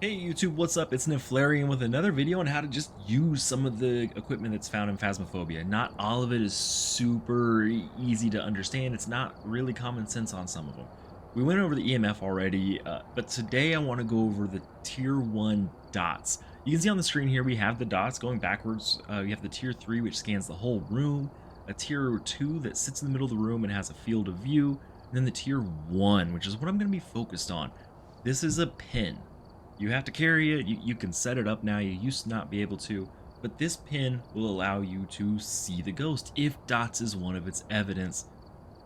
Hey YouTube, what's up? It's Neflarian with another video on how to just use some of the equipment that's found in Phasmophobia. Not all of it is super easy to understand. It's not really common sense on some of them. We went over the EMF already, but today I want to go over the tier 1 dots. You can see on the screen here we have the dots going backwards. We have the tier 3 which scans the whole room, a tier 2 that sits in the middle of the room and has a field of view, and then the tier 1, which is what I'm going to be focused on. This is a pin. You have to carry it, you can set it up now, you used to not be able to, but this pin will allow you to see the ghost if dots is one of its evidence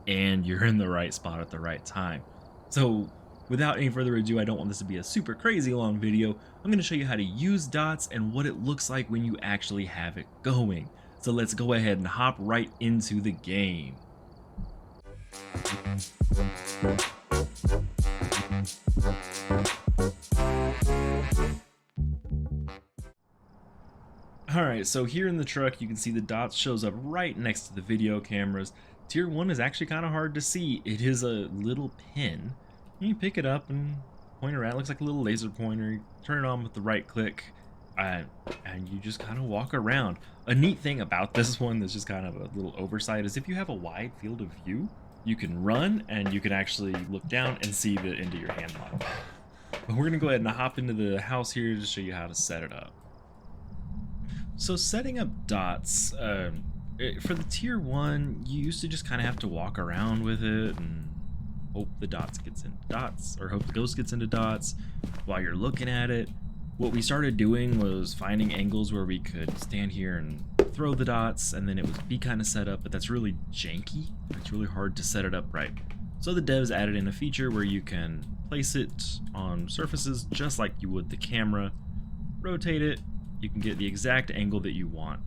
and you're in the right spot at the right time. So without any further ado, I don't want this to be a super crazy long video. I'm going to show you how to use dots and what it looks like when you actually have it going. So let's go ahead and hop right into the game. Alright, so here in the truck you can see the dots shows up right next to the video cameras. Tier 1 is actually kind of hard to see. It is a little pin. You pick it up and point it around. It looks like a little laser pointer. You turn it on with the right click and you just kind of walk around. A neat thing about this one that's just kind of a little oversight is if you have a wide field of view, you can run and you can actually look down and see the end of your hand model. But we're going to go ahead and hop into the house here to show you how to set it up. So setting up dots, for the tier 1, you used to just kind of have to walk around with it and hope the dots gets into dots, or hope the ghost gets into dots while you're looking at it. What we started doing was finding angles where we could stand here and throw the dots, and then it would be kind of set up, but that's really janky. It's really hard to set it up right. So the devs added in a feature where you can place it on surfaces just like you would the camera, rotate it, you can get the exact angle that you want.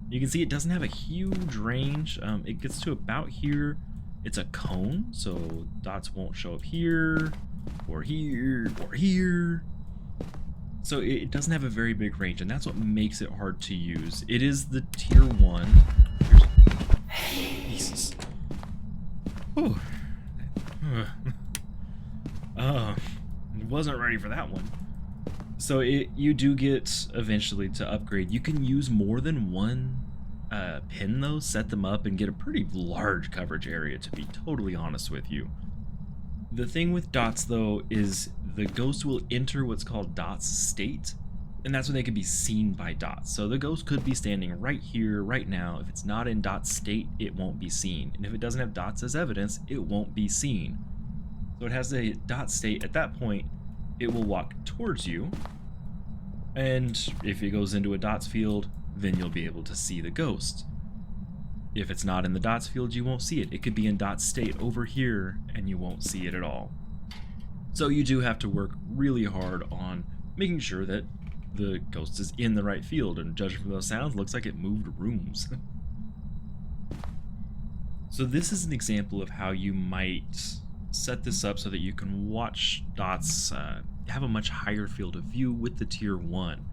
You can see it doesn't have a huge range. It gets to about here. It's a cone, so dots won't show up here, or here, or here. So it doesn't have a very big range, and that's what makes it hard to use. It is the tier 1. Jesus. Whew. Wasn't ready for that one. So you do get eventually to upgrade. You can use more than one pin though, set them up and get a pretty large coverage area, to be totally honest with you. The thing with dots though is the ghost will enter what's called dots state, and that's when they can be seen by dots. So the ghost could be standing right here, right now. If it's not in dot state, it won't be seen. And if it doesn't have dots as evidence, it won't be seen. So it has a dot state. At that point, it will walk towards you, and if it goes into a dots field, then you'll be able to see the ghost. If it's not in the dots field, you won't see it. It could be in dots state over here, and you won't see it at all. So you do have to work really hard on making sure that the ghost is in the right field, and judging from those sounds, looks like it moved rooms. So this is an example of how you might set this up so that you can watch dots have a much higher field of view with the tier 1.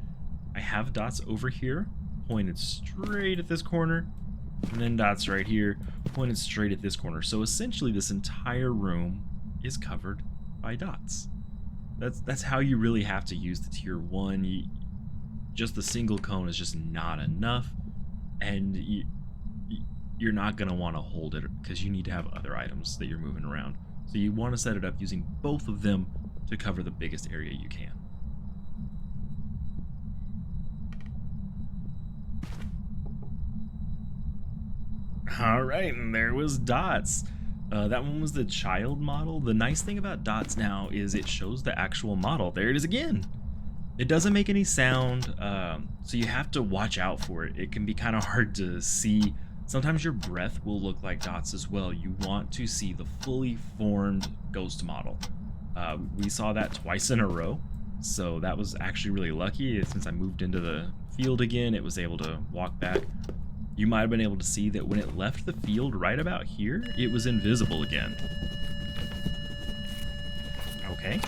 I have dots over here pointed straight at this corner, and then dots right here pointed straight at this corner. So essentially this entire room is covered by dots. That's how you really have to use the tier 1. Just the single cone is just not enough, and you're not going to want to hold it because you need to have other items that you're moving around. So you want to set it up using both of them to cover the biggest area you can. Alright, and there was dots. That one was the child model. The nice thing about dots now is it shows the actual model. There it is again. It doesn't make any sound, so you have to watch out for it. It can be kind of hard to see. Sometimes your breath will look like dots as well. You want to see the fully formed ghost model. We saw that twice in a row, so that was actually really lucky. Since I moved into the field again, it was able to walk back. You might have been able to see that when it left the field right about here, it was invisible again. Okay.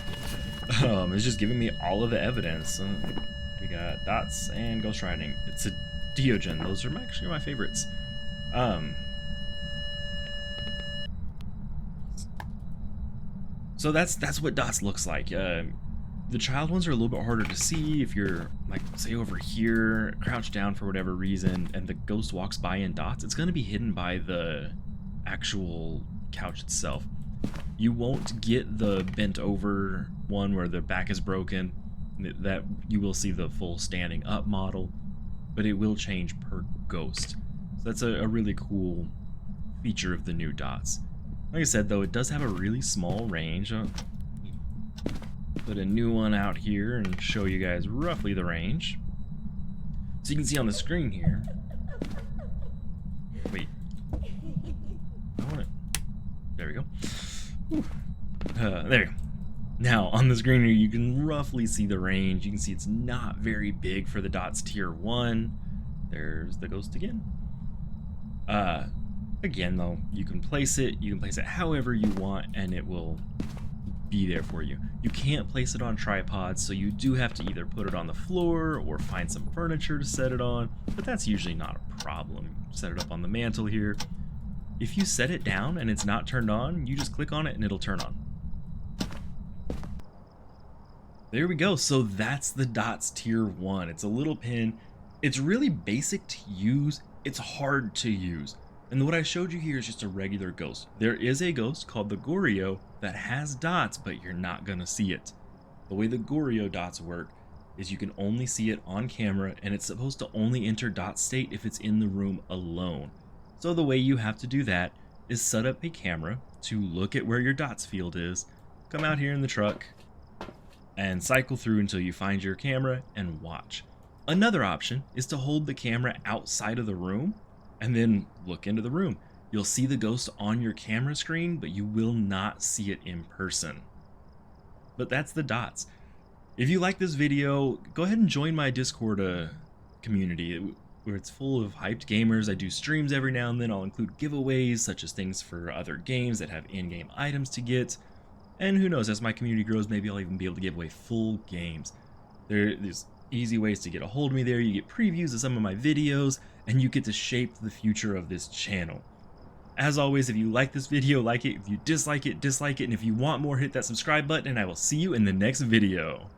It's just giving me all of the evidence. We got dots and ghost riding. It's a Diogen. Those are actually my favorites. So that's what dots looks like. The child ones are a little bit harder to see if you're, like, say over here, crouched down for whatever reason, and the ghost walks by in dots. It's going to be hidden by the actual couch itself. You won't get the bent over one where the back is broken. That you will see the full standing up model, but it will change per ghost. So that's a really cool feature of the new dots. Like I said, though, it does have a really small range. Put a new one out here and show you guys roughly the range. So you can see on the screen here. Wait. I want it. There we go. There we go. Now, on the screen here, you can roughly see the range. You can see it's not very big for the dots tier 1. There's the ghost again. Again, though, you can place it however you want, and it will be there for you. You can't place it on tripods, so you do have to either put it on the floor or find some furniture to set it on, but that's usually not a problem. Set it up on the mantle here. If you set it down and it's not turned on, you just click on it and it'll turn on. There we go. So that's the dots tier 1. It's a little pin. It's really basic to use. It's hard to use. And what I showed you here is just a regular ghost. There is a ghost called the Goryo that has dots, but you're not gonna see it. The way the Goryo dots work is you can only see it on camera, and it's supposed to only enter dot state if it's in the room alone. So the way you have to do that is set up a camera to look at where your dots field is, come out here in the truck, and cycle through until you find your camera and watch. Another option is to hold the camera outside of the room and then look into the room. You'll see the ghost on your camera screen, but you will not see it in person. But that's the dots. If you like this video, go ahead and join my Discord community where it's full of hyped gamers. I do streams every now and then. I'll include giveaways such as things for other games that have in-game items to get. And who knows, as my community grows, maybe I'll even be able to give away full games. There's easy ways to get a hold of me there. You get previews of some of my videos, and you get to shape the future of this channel. As always, if you like this video, like it. If you dislike it, dislike it. And if you want more, hit that subscribe button, and I will see you in the next video.